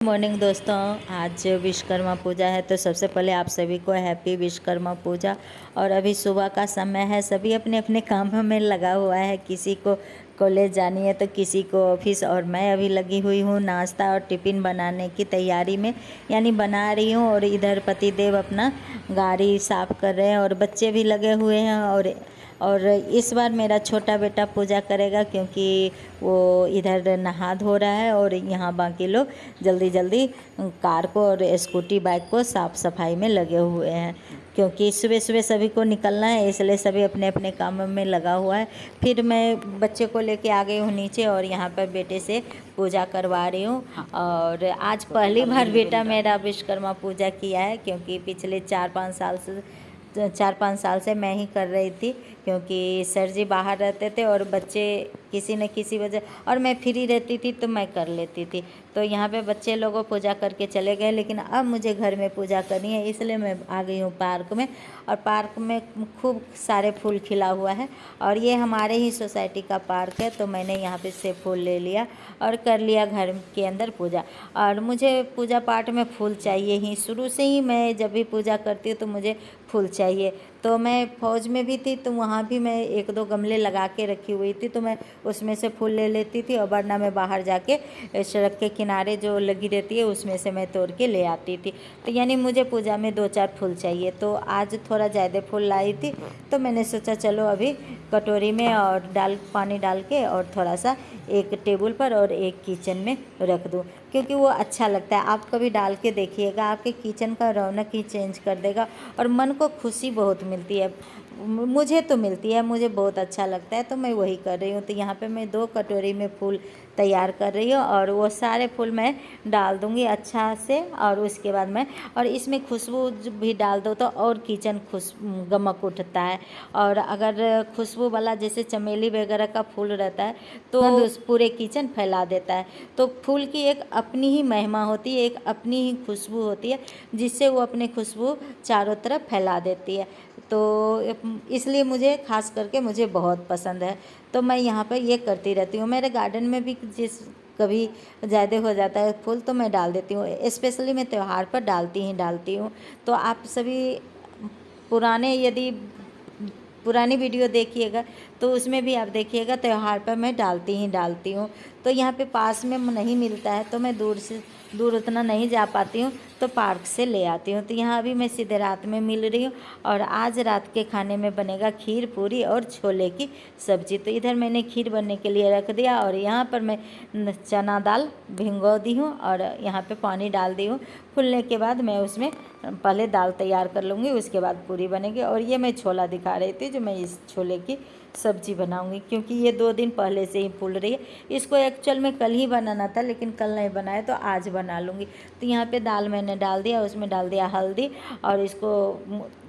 Morning दोस्तों, आज विश्वकर्मा पूजा है तो सबसे पहले आप सभी को हैप्पी विश्वकर्मा पूजा। और अभी सुबह का समय है, सभी अपने अपने कामों में लगा हुआ है। किसी को कॉलेज जानी है तो किसी को ऑफिस, और मैं अभी लगी हुई हूँ नाश्ता और टिफ़िन बनाने की तैयारी में, यानी बना रही हूँ। और इधर पतिदेव अपना गाड़ी साफ़ कर रहे हैं और बच्चे भी लगे हुए हैं। और इस बार मेरा छोटा बेटा पूजा करेगा क्योंकि वो इधर नहा धो रहा है और यहाँ बाकी लोग जल्दी जल्दी कार को और स्कूटी बाइक को साफ़ सफाई में लगे हुए हैं, क्योंकि सुबह सुबह सभी को निकलना है, इसलिए सभी अपने अपने कामों में लगा हुआ है। फिर मैं बच्चे को लेके आ गई हूँ नीचे और यहाँ पर बेटे से पूजा करवा रही हूँ। और आज पहली बार बेटा मेरा विश्वकर्मा पूजा किया है, क्योंकि पिछले 4-5 साल से मैं ही कर रही थी, क्योंकि सर जी बाहर रहते थे और बच्चे किसी न किसी वजह, और मैं फ्री रहती थी तो मैं कर लेती थी। तो यहाँ पे बच्चे लोगों पूजा करके चले गए, लेकिन अब मुझे घर में पूजा करनी है, इसलिए मैं आ गई हूँ पार्क में। और पार्क में खूब सारे फूल खिला हुआ है और ये हमारे ही सोसाइटी का पार्क है, तो मैंने यहाँ पे से फूल ले लिया और कर लिया घर के अंदर पूजा। और मुझे पूजा पाठ में फूल चाहिए ही, शुरू से ही मैं जब भी पूजा करती हूँ तो मुझे फूल चाहिए। तो मैं फौज में भी थी तो वहाँ भी मैं 1-2 गमले लगा के रखी हुई थी, तो मैं उसमें से फूल ले लेती थी। और वरना मैं बाहर जाके सड़क के किनारे जो लगी रहती है उसमें से मैं तोड़ के ले आती थी। तो यानी मुझे पूजा में 2-4 फूल चाहिए, तो आज थोड़ा ज़्यादा फूल लाई थी, तो मैंने सोचा चलो अभी कटोरी में और पानी डाल के और थोड़ा सा एक टेबल पर और एक किचन में रख दूँ, क्योंकि वो अच्छा लगता है। आप कभी डाल के देखिएगा, आपके किचन का रौनक ही चेंज कर देगा और मन को खुशी बहुत मिलती है। मुझे तो मिलती है, मुझे बहुत अच्छा लगता है, तो मैं वही कर रही हूँ। तो यहाँ पे मैं 2 कटोरी में फूल तैयार कर रही हूँ और वो सारे फूल मैं डाल दूँगी अच्छा से। और उसके बाद मैं, और इसमें खुशबू भी डाल दो तो और किचन गमक उठता है। और अगर खुशबू वाला जैसे चमेली वगैरह का फूल रहता है तो उस पूरे किचन फैला देता है। तो फूल की एक अपनी ही महिमा होती है, एक अपनी ही खुशबू होती है, जिससे वो अपनी खुशबू चारों तरफ फैला देती है। तो इसलिए मुझे खास करके मुझे बहुत पसंद है, तो मैं यहाँ पर ये करती रहती हूँ। मेरे गार्डन में भी कभी ज़्यादा हो जाता है फूल तो मैं डाल देती हूँ, स्पेशली मैं त्यौहार पर डालती हूँ। तो आप सभी यदि पुरानी वीडियो देखिएगा तो उसमें भी आप देखिएगा त्यौहार पर मैं डालती हूँ। तो यहाँ पे पास में नहीं मिलता है तो मैं दूर उतना नहीं जा पाती हूँ, तो पार्क से ले आती हूँ। तो यहाँ अभी मैं सीधे रात में मिल रही हूँ और आज रात के खाने में बनेगा खीर पूरी और छोले की सब्ज़ी। तो इधर मैंने खीर बनने के लिए रख दिया और यहाँ पर मैं चना दाल भिगो दी हूँ और यहाँ पे पानी डाल दी हूँ। फूलने के बाद मैं उसमें पहले दाल तैयार कर लूँगी, उसके बाद पूरी बनेगी। और ये मैं छोला दिखा रही थी जो मैं इस छोले की सब्ज़ी बनाऊंगी, क्योंकि ये 2 दिन पहले से ही फूल रही है। इसको एक्चुअल में कल ही बनाना था, लेकिन कल नहीं बनाया तो आज बना लूँगी। तो यहाँ पे दाल मैंने डाल दिया, उसमें डाल दिया हल्दी और इसको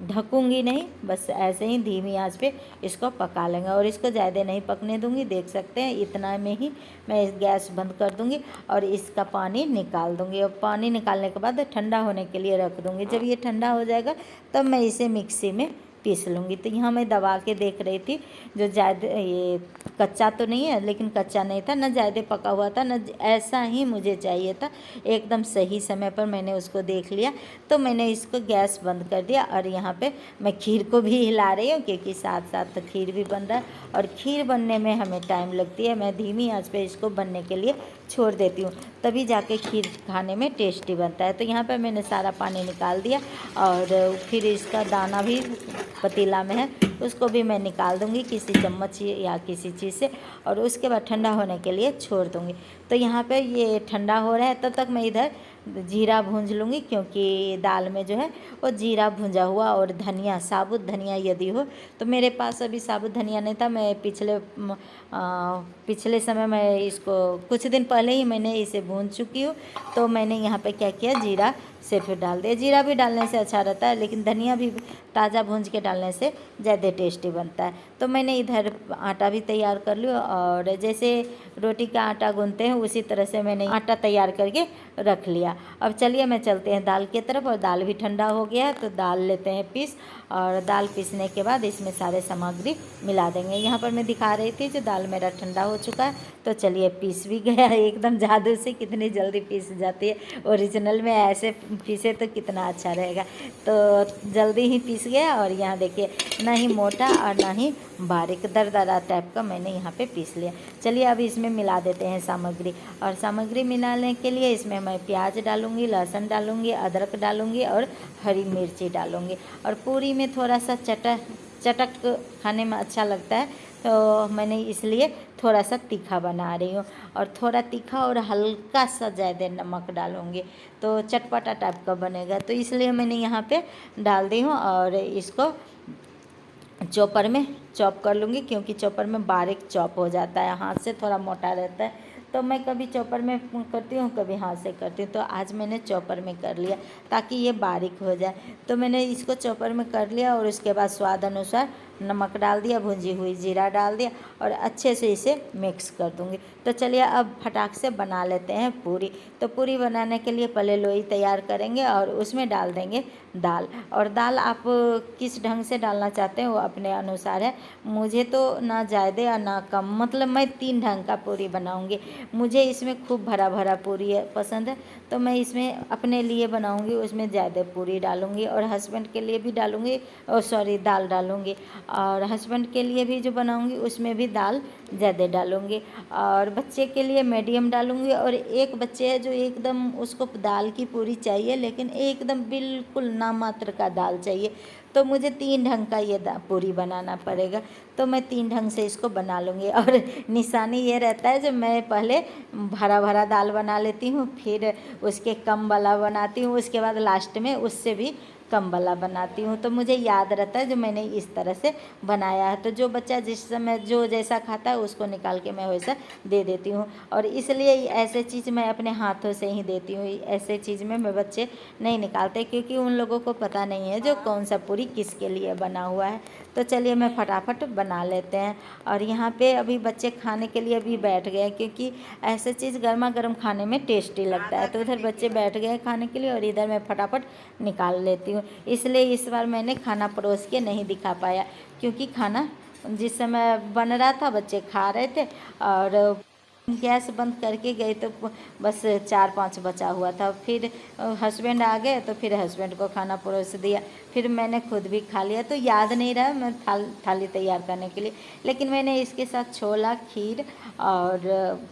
ढकूँगी नहीं, बस ऐसे ही धीमी आंच पे इसको पका लेंगे और इसको ज़्यादा नहीं पकने दूँगी। देख सकते हैं इतना में ही मैं गैस बंद कर दूँगी और इसका पानी निकाल दूँगी। और पानी निकालने के बाद ठंडा होने के लिए रख दूँगी। जब ये ठंडा हो जाएगा तब मैं इसे मिक्सी में पीस लूँगी। तो यहाँ मैं दबा के देख रही थी, जो ज़्यादा ये कच्चा तो नहीं है, लेकिन कच्चा नहीं था, ना ज़्यादा पका हुआ था, ना ऐसा ही मुझे चाहिए था। एकदम सही समय पर मैंने उसको देख लिया, तो मैंने इसको गैस बंद कर दिया। और यहाँ पे मैं खीर को भी हिला रही हूँ, क्योंकि साथ साथ तो खीर भी बन रहा है और खीर बनने में हमें टाइम लगती है। मैं धीमी आंच पे इसको बनने के लिए छोड़ देती हूँ, तभी जाके खीर खाने में टेस्टी बनता है। तो यहाँ पर मैंने सारा पानी निकाल दिया और फिर इसका दाना भी पतीला में है, उसको भी मैं निकाल दूंगी किसी चम्मच या किसी चीज़ से, और उसके बाद ठंडा होने के लिए छोड़ दूंगी। तो यहाँ पे ये ठंडा हो रहा है, तब तक मैं इधर जीरा भूंज लूँगी, क्योंकि दाल में जो है वो जीरा भुंजा हुआ और धनिया, साबुत धनिया यदि हो तो, मेरे पास अभी साबुत धनिया नहीं था। मैं पिछले समय में इसको कुछ दिन पहले ही मैंने इसे भून चुकी हूँ। तो मैंने यहाँ पे क्या किया, जीरा सिर्फ डाल दिया। जीरा भी डालने से अच्छा रहता है, लेकिन धनिया भी ताज़ा भूंज के डालने से ज़्यादा टेस्टी बनता है। तो मैंने इधर आटा भी तैयार कर लिया और जैसे रोटी का आटा गूंथते हैं उसी तरह से मैंने आटा तैयार करके रख लिया। अब चलिए मैं चलते हैं दाल की तरफ, और दाल भी ठंडा हो गया है तो दाल लेते हैं पीस, और दाल पीसने के बाद इसमें सारे सामग्री मिला देंगे। यहाँ पर मैं दिखा रही थी जो दाल मेरा ठंडा हो चुका है, तो चलिए पीस भी गया एकदम जादू से, कितनी जल्दी पीस जाती है। ओरिजिनल में ऐसे पीसे तो कितना अच्छा रहेगा, तो जल्दी ही पीस गया। और यहाँ देखिए ना ही मोटा और ना ही बारीक, दरदरा टाइप का मैंने यहाँ पे पीस लिया। चलिए अब इसमें मिला देते हैं सामग्री, और सामग्री मिलाने के लिए इसमें मैं प्याज डालूँगी, लहसुन डालूँगी, अदरक डालूँगी और हरी मिर्ची डालूँगी। और पूरी में थोड़ा सा चटक खाने में अच्छा लगता है, तो मैंने इसलिए थोड़ा सा तीखा बना रही हूँ, और थोड़ा तीखा और हल्का सा ज़्यादा नमक डालूँगी तो चटपटा टाइप का बनेगा, तो इसलिए मैंने यहाँ पे डाल दी हूँ। और इसको चॉपर में चॉप कर लूँगी, क्योंकि चॉपर में बारीक चॉप हो जाता है, हाथ से थोड़ा मोटा रहता है, तो मैं कभी चॉपर में करती हूँ कभी हाथ से करती हूँ। तो आज मैंने चॉपर में कर लिया ताकि ये बारीक हो जाए। तो मैंने इसको चॉपर में कर लिया, और उसके बाद स्वाद अनुसार नमक डाल दिया, भुंजी हुई जीरा डाल दिया, और अच्छे से इसे मिक्स कर दूँगी। तो चलिए अब फटाक से बना लेते हैं पूरी। तो पूरी बनाने के लिए पहले लोई तैयार करेंगे और उसमें डाल देंगे दाल। और दाल आप किस ढंग से डालना चाहते हैं वो अपने अनुसार है, मुझे तो ना ज़्यादा और ना कम, मतलब मैं 3 ढंग का पूरी बनाऊंगी। मुझे इसमें खूब भरा भरा पूरी पसंद है, तो मैं इसमें अपने लिए बनाऊंगी, उसमें ज़्यादा पूरी डालूंगी, और हस्बैंड के लिए भी डालूंगी, और सॉरी दाल डालूंगी, और हस्बैंड के लिए भी जो बनाऊंगी उसमें भी दाल ज़्यादा डालूंगी, और बच्चे के लिए मीडियम डालूंगी। और एक बच्चे है जो एकदम उसको दाल की पूरी चाहिए, लेकिन एकदम बिल्कुल नामात्र का दाल चाहिए, तो मुझे 3 ढंग का ये पूरी बनाना पड़ेगा। तो मैं 3 ढंग से इसको बना लूँगी। और निशानी ये रहता है जो मैं पहले भरा भरा दाल बना लेती हूँ, फिर उसके कम वाला बनाती हूँ, उसके बाद लास्ट में उससे भी कम वाला बनाती हूँ, तो मुझे याद रहता है जो मैंने इस तरह से बनाया है। तो जो बच्चा जिस समय जो जैसा खाता है उसको निकाल के मैं वैसा दे देती हूँ, और इसलिए ऐसे चीज़ मैं अपने हाथों से ही देती हूँ। ऐसे चीज़ में मैं बच्चे नहीं निकालते, क्योंकि उन लोगों को पता नहीं है जो कौन सा पूरी किसके लिए बना हुआ है। तो चलिए मैं फटाफट बना लेते हैं। और यहाँ पे अभी बच्चे खाने के लिए भी बैठ गए, क्योंकि ऐसे चीज़ गर्मा गर्म खाने में टेस्टी लगता है। तो उधर बच्चे बैठ गए खाने के लिए, और इधर मैं फटाफट निकाल लेती हूँ। इसलिए इस बार मैंने खाना परोस के नहीं दिखा पाया, क्योंकि खाना जिस समय बन रहा था बच्चे खा रहे थे, और गैस बंद करके गई तो बस 4-5 बचा हुआ था। फिर हस्बैंड आ गए तो फिर हस्बैंड को खाना परोस दिया, फिर मैंने खुद भी खा लिया। तो याद नहीं रहा मैं थाली तैयार करने के लिए, लेकिन मैंने इसके साथ छोला, खीर और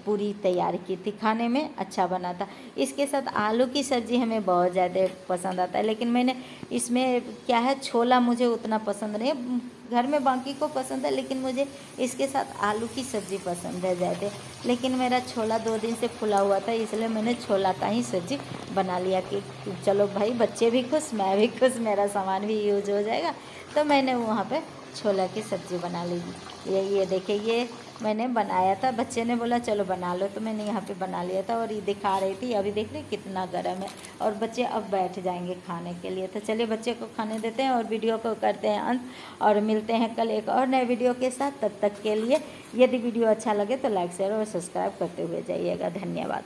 पूरी तैयार की थी, खाने में अच्छा बना था। इसके साथ आलू की सब्ज़ी हमें बहुत ज़्यादा पसंद आता है, लेकिन मैंने इसमें क्या है, छोला मुझे उतना पसंद नहीं है, घर में बाकी को पसंद है, लेकिन मुझे इसके साथ आलू की सब्ज़ी पसंद है ज़्यादा। लेकिन मेरा छोला 2 दिन से फुला हुआ था, इसलिए मैंने छोला का ही सब्ज़ी बना लिया कि चलो भाई बच्चे भी खुश, मैं भी खुश, मेरा सामान भी यूज हो जाएगा। तो मैंने वहाँ पे छोला की सब्ज़ी बना ली। ये देखिए, ये मैंने बनाया था, बच्चे ने बोला चलो बना लो, तो मैंने यहाँ पे बना लिया था। और ये दिखा रही थी, अभी देख रहे कितना गर्म है, और बच्चे अब बैठ जाएंगे खाने के लिए। तो चलिए बच्चे को खाने देते हैं और वीडियो को करते हैं अंत, और मिलते हैं कल एक और नए वीडियो के साथ। तब तक के लिए यदि वीडियो अच्छा लगे तो लाइक शेयर और सब्सक्राइब करते हुए जाइएगा। धन्यवाद।